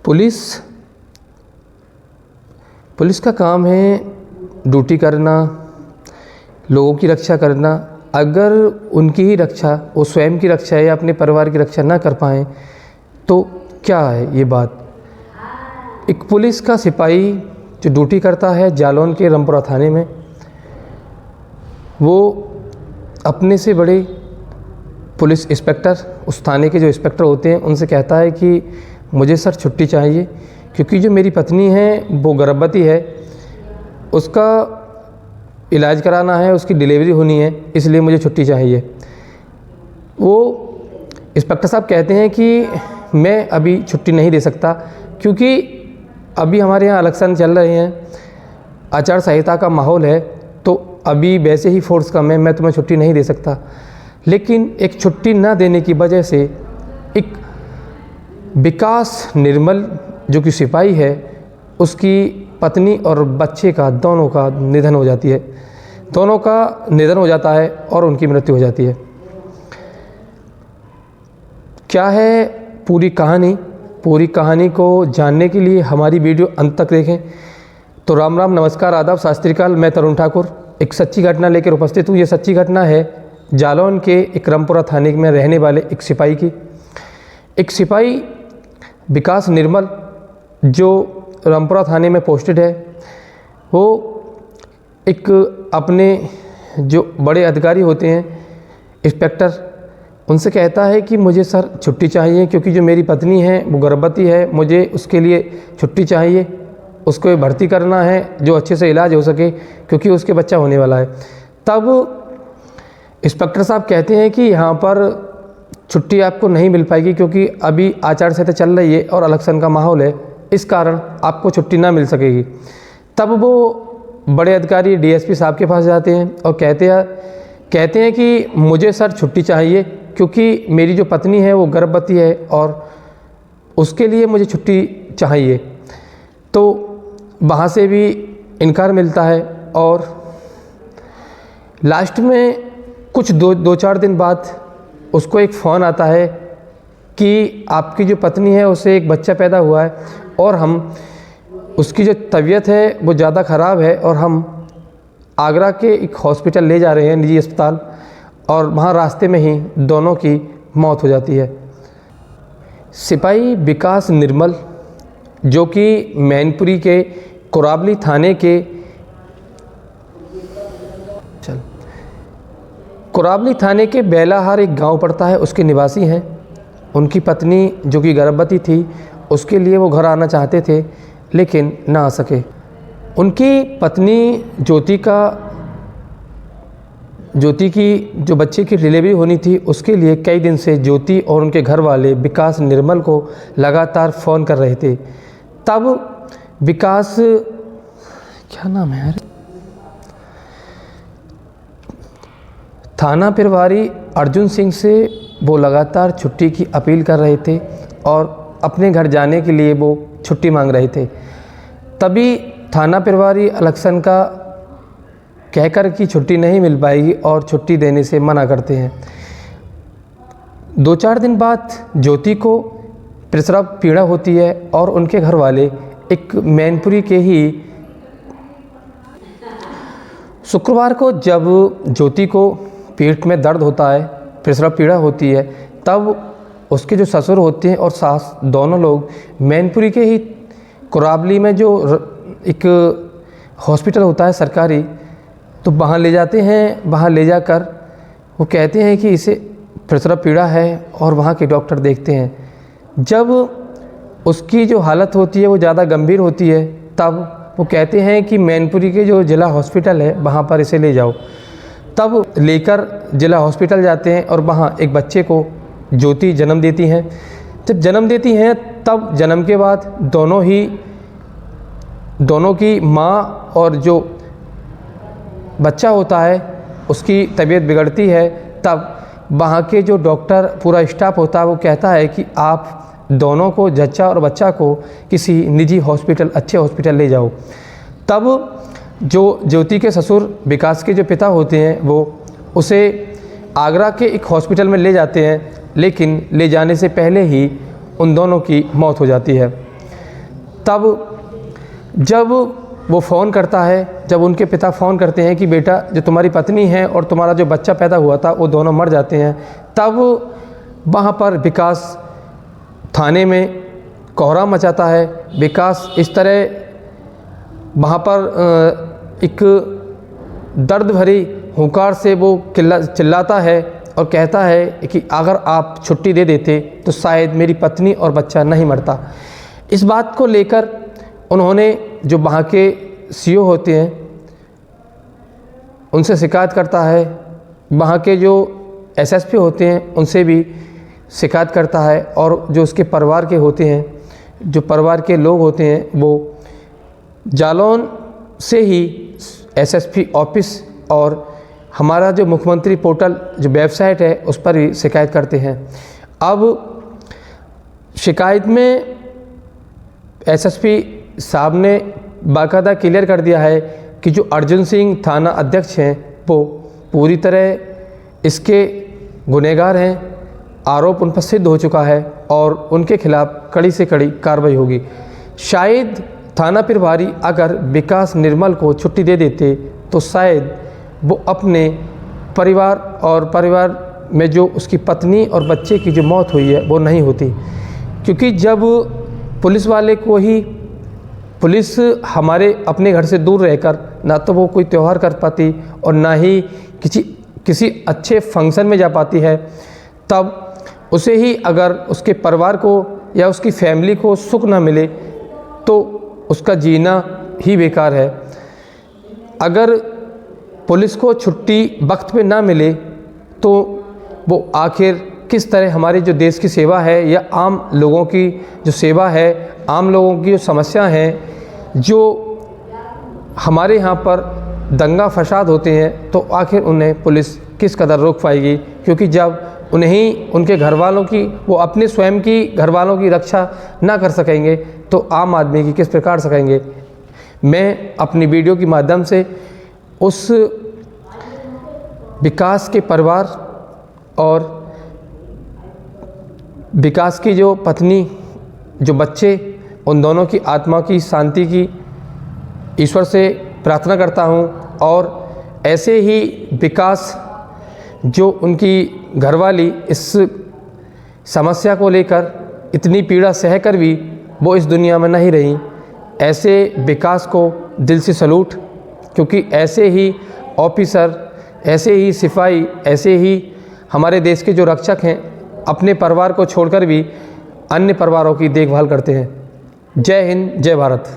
Police का काम है ड्यूटी करना, लोगों की रक्षा करना। अगर उनकी ही रक्षा, वो स्वयं की रक्षा या अपने परिवार की रक्षा ना कर पाएँ तो क्या है ये बात। एक पुलिस का सिपाही जो ड्यूटी करता है जालौन के रामपुरा थाने में, वो अपने से बड़े पुलिस इंस्पेक्टर, उस थाने के जो इंस्पेक्टर होते हैं, उनसे कहता है कि मुझे सर छुट्टी चाहिए, क्योंकि जो मेरी पत्नी है वो गर्भवती है, उसका इलाज कराना है, उसकी डिलीवरी होनी है, इसलिए मुझे छुट्टी चाहिए। वो इंस्पेक्टर साहब कहते हैं कि मैं अभी छुट्टी नहीं दे सकता, क्योंकि अभी हमारे यहाँ इलेक्शन चल रहे हैं, आचार संहिता का माहौल है, तो अभी वैसे ही फोर्स कम है, मैं तुम्हें छुट्टी नहीं दे सकता। लेकिन एक छुट्टी ना देने की वजह से एक विकास निर्मल जो कि सिपाही है, उसकी पत्नी और बच्चे का दोनों का निधन हो जाती है, दोनों का निधन हो जाता है और उनकी मृत्यु हो जाती है। क्या है पूरी कहानी? पूरी कहानी को जानने के लिए हमारी वीडियो अंत तक देखें। तो राम राम, नमस्कार, आदाब, सत श्री अकाल। मैं तरुण ठाकुर एक सच्ची घटना लेकर उपस्थित हूँ। ये सच्ची घटना है जालौन के एक रामपुरा थाने में रहने वाले एक सिपाही की। एक सिपाही विकास निर्मल जो रामपुरा थाने में पोस्टेड है, वो एक अपने जो बड़े अधिकारी होते हैं इंस्पेक्टर, उनसे कहता है कि मुझे सर छुट्टी चाहिए, क्योंकि जो मेरी पत्नी है वो गर्भवती है, मुझे उसके लिए छुट्टी चाहिए, उसको भर्ती करना है जो अच्छे से इलाज हो सके, क्योंकि उसके बच्चा होने वाला है। तब इंस्पेक्टर साहब कहते हैं कि यहाँ पर छुट्टी आपको नहीं मिल पाएगी, क्योंकि अभी आचार संहिता चल रही है और इलेक्शन का माहौल है, इस कारण आपको छुट्टी ना मिल सकेगी। तब वो बड़े अधिकारी डीएसपी साहब के पास जाते हैं और कहते हैं कि मुझे सर छुट्टी चाहिए, क्योंकि मेरी जो पत्नी है वो गर्भवती है और उसके लिए मुझे छुट्टी चाहिए। तो वहाँ से भी इनकार मिलता है और लास्ट में कुछ दो चार दिन बाद उसको एक फ़ोन आता है कि आपकी जो पत्नी है उसे एक बच्चा पैदा हुआ है और हम उसकी जो तबीयत है वो ज़्यादा ख़राब है और हम आगरा के एक हॉस्पिटल ले जा रहे हैं, निजी अस्पताल, और वहाँ रास्ते में ही दोनों की मौत हो जाती है। सिपाही विकास निर्मल जो कि मैनपुरी के कोराबली थाने के कोराबली थाने के बेलाहार एक गांव पड़ता है, उसके निवासी हैं। उनकी पत्नी जो कि गर्भवती थी, उसके लिए वो घर आना चाहते थे लेकिन ना आ सके। उनकी पत्नी ज्योति की जो बच्चे की डिलीवरी होनी थी, उसके लिए कई दिन से ज्योति और उनके घर वाले विकास निर्मल को लगातार फ़ोन कर रहे थे। तब विकास, क्या नाम है यार, थाना प्रभारी अर्जुन सिंह से वो लगातार छुट्टी की अपील कर रहे थे और अपने घर जाने के लिए वो छुट्टी मांग रहे थे। तभी थाना प्रभारी इलेक्शन का कहकर कि छुट्टी नहीं मिल पाएगी और छुट्टी देने से मना करते हैं। 2-4 दिन बाद ज्योति को प्रसव पीड़ा होती है और उनके घर वाले एक मैनपुरी के ही शुक्रवार को, जब ज्योति को पेट में दर्द होता है, प्रसव पीड़ा होती है, तब उसके जो ससुर होते हैं और सास, दोनों लोग मैनपुरी के ही कोराबली में जो एक हॉस्पिटल होता है सरकारी, तो वहाँ ले जाते हैं। वहाँ ले जाकर वो कहते हैं कि इसे प्रसव पीड़ा है और वहाँ के डॉक्टर देखते हैं। जब उसकी जो हालत होती है वो ज़्यादा गंभीर होती है, तब वो कहते हैं कि मैनपुरी के जो ज़िला हॉस्पिटल है वहाँ पर इसे ले जाओ। तब लेकर ज़िला हॉस्पिटल जाते हैं और वहाँ एक बच्चे को ज्योति जन्म देती हैं। जब जन्म देती हैं तब जन्म के बाद दोनों की माँ और जो बच्चा होता है उसकी तबीयत बिगड़ती है। तब वहाँ के जो डॉक्टर, पूरा स्टाफ होता है, वो कहता है कि आप दोनों को, जच्चा और बच्चा को, किसी निजी हॉस्पिटल, अच्छे हॉस्पिटल ले जाओ। तब जो ज्योति के ससुर विकास के जो पिता होते हैं वो उसे आगरा के एक हॉस्पिटल में ले जाते हैं, लेकिन ले जाने से पहले ही उन दोनों की मौत हो जाती है। तब जब वो फ़ोन करता है, जब उनके पिता फ़ोन करते हैं कि बेटा जो तुम्हारी पत्नी है और तुम्हारा जो बच्चा पैदा हुआ था वो दोनों मर जाते हैं, तब वहाँ पर विकास थाने में कोहराम मचाता है। विकास इस तरह वहाँ पर एक दर्द भरी हुंकार से वो चिल्लाता है और कहता है कि अगर आप छुट्टी दे देते तो शायद मेरी पत्नी और बच्चा नहीं मरता। इस बात को लेकर उन्होंने जो वहाँ के सीओ होते हैं उनसे शिकायत करता है, वहाँ के जो एसएसपी होते हैं उनसे भी शिकायत करता है, और जो उसके परिवार के होते हैं, जो परिवार के लोग होते हैं, वो जालौन से ही एसएसपी ऑफिस और हमारा जो मुख्यमंत्री पोर्टल जो वेबसाइट है उस पर भी शिकायत करते हैं। अब शिकायत में एसएसपी साहब ने बाकायदा क्लियर कर दिया है कि जो अर्जुन सिंह थाना अध्यक्ष हैं वो पूरी तरह इसके गुनहगार हैं, आरोप उन पर सिद्ध हो चुका है और उनके खिलाफ़ कड़ी से कड़ी कार्रवाई होगी। शायद थाना प्रभारी अगर विकास निर्मल को छुट्टी दे देते तो शायद वो अपने परिवार में जो उसकी पत्नी और बच्चे की जो मौत हुई है वो नहीं होती, क्योंकि जब पुलिस वाले को ही पुलिस हमारे अपने घर से दूर रहकर ना तो वो कोई त्यौहार कर पाती और ना ही किसी अच्छे फंक्शन में जा पाती है, तब उसे ही अगर उसके परिवार को या उसकी फैमिली को सुख ना मिले तो उसका जीना ही बेकार है। अगर पुलिस को छुट्टी वक्त पे ना मिले तो वो आखिर किस तरह हमारे जो देश की सेवा है या आम लोगों की जो सेवा है, आम लोगों की जो समस्या हैं, जो हमारे यहाँ पर दंगा फसाद होते हैं, तो आखिर उन्हें पुलिस किस कदर रोक पाएगी, क्योंकि जब उन्हें उनके घर वालों की वो अपने स्वयं की घर वालों की रक्षा ना कर सकेंगे तो आम आदमी की किस प्रकार सकेंगे। मैं अपनी वीडियो के माध्यम से उस विकास के परिवार और विकास की जो पत्नी, जो बच्चे, उन दोनों की आत्मा की शांति की ईश्वर से प्रार्थना करता हूं, और ऐसे ही विकास जो उनकी घरवाली इस समस्या को लेकर इतनी पीड़ा सहकर भी वो इस दुनिया में नहीं रही, ऐसे विकास को दिल से सलूट, क्योंकि ऐसे ही ऑफिसर, ऐसे ही सिपाही, ऐसे ही हमारे देश के जो रक्षक हैं अपने परिवार को छोड़कर भी अन्य परिवारों की देखभाल करते हैं। जय हिंद, जय भारत।